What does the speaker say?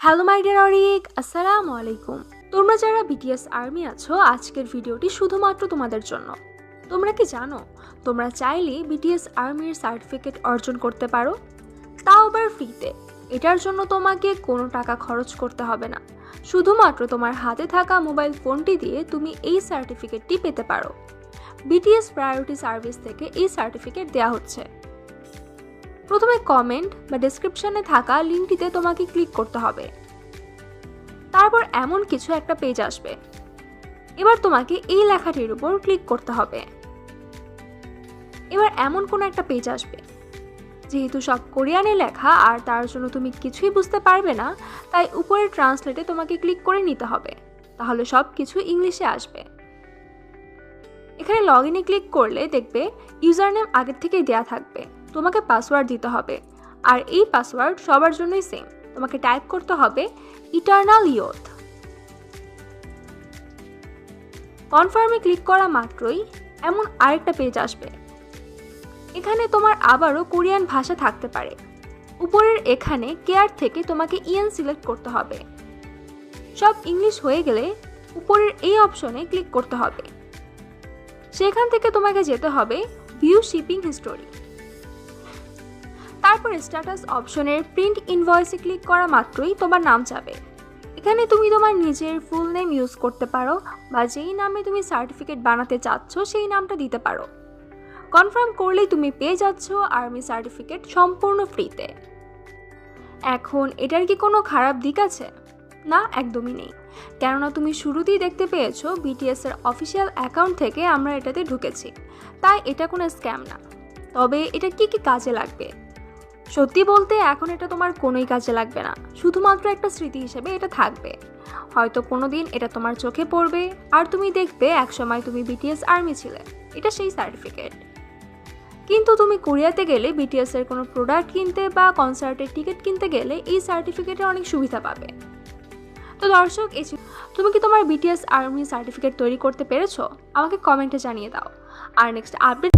Hello my dear Arik, আসসালামু আলাইকুম। তোমরা যারা বিটিএস আর্মি আছো, আজকের ভিডিওটি শুধুমাত্র তোমাদের জন্য। তোমরা কি জানো তোমরা চাইলে বিটিএস আর্মির সার্টিফিকেট অর্জন করতে পারো, তাও আবার ফ্রিতে। এটার জন্য তোমাকে কোনো টাকা খরচ করতে হবে না, শুধুমাত্র তোমার হাতে থাকা মোবাইল ফোনটি দিয়ে তুমি এই সার্টিফিকেটটি পেতে পারো। বিটিএস প্রায়োরিটি সার্ভিস থেকে এই সার্টিফিকেট দেওয়া হচ্ছে। প্রথমে কমেন্ট বা ডেসক্রিপশনে থাকা লিঙ্কটিতে তোমাকে ক্লিক করতে হবে। তারপর এমন কিছু একটা পেজ আসবে। এবার তোমাকে এই লেখাটির উপর ক্লিক করতে হবে। এবার এমন কোনো একটা পেজ আসবে। যেহেতু সব কোরিয়ানে লেখা আর তার জন্য তুমি কিছুই বুঝতে পারবে না, তাই উপরের ট্রান্সলেটে তোমাকে ক্লিক করে নিতে হবে, তাহলে সব কিছু ইংলিশে আসবে। এখানে লগ ইনে ক্লিক করলে দেখবে ইউজার নেম আগের থেকেই দেয়া থাকবে। তোমাকে পাসওয়ার্ড দিতে হবে, আর এই পাসওয়ার্ড সবার জন্যই সেম। তোমাকে টাইপ করতে হবে ইটারনাল ইয়ুথ। কনফার্মে ক্লিক করা মাত্রই এমন আরেকটা পেজ আসবে। এখানে তোমার আবারও কোরিয়ান ভাষা থাকতে পারে। উপরের এখানে কেয়ার থেকে তোমাকে ইএন সিলেক্ট করতে হবে। সব ইংলিশ হয়ে গেলে উপরের এই অপশনে ক্লিক করতে হবে। সেখান থেকে তোমাকে যেতে হবে ভিউ শিপিং হিস্টোরি। তারপর স্ট্যাটাস অপশনের প্রিন্ট ইনভয়েসে ক্লিক করা মাত্রই তোমার নাম যাবে। এখানে তুমি তোমার নিজের ফুল নেম ইউজ করতে পারো, বা যেই নামে তুমি সার্টিফিকেট বানাতে চাচ্ছ সেই নামটা দিতে পারো। কনফার্ম করলেই তুমি পেয়ে যাচ্ছ আর্মি সার্টিফিকেট সম্পূর্ণ ফ্রিতে। এখন এটার কি কোনো খারাপ দিক আছে? না, একদমই নেই। কেননা তুমি শুরুতেই দেখতে পেয়েছো বিটিএস এর অফিসিয়াল অ্যাকাউন্ট থেকে আমরা এটাতে ঢুকেছি, তাই এটা কোনো স্ক্যাম না। তবে এটা কি কি কাজে লাগবে? সত্যি বলতে এখন এটা তোমার কোনোই কাজে লাগবে না, শুধুমাত্র একটা স্মৃতি হিসেবে এটা থাকবে। হয়তো কোনোদিন এটা তোমার চোখে পড়বে আর তুমি দেখবে একসময় তুমি বিটিএস আর্মি ছিলে, এটা সেই সার্টিফিকেট। কিন্তু তুমি কোরিয়াতে গেলে বিটিএস এর কোনো প্রোডাক্ট কিনতে বা কনসার্টের টিকিট কিনতে গেলে এই সার্টিফিকেটের অনেক সুবিধা পাবে। তো দর্শক, তুমি কি তোমার বিটিএস আর্মি সার্টিফিকেট তৈরি করতে পেরেছো? আমাকে কমেন্টে জানিয়ে দাও। আর নেক্সট আপডেট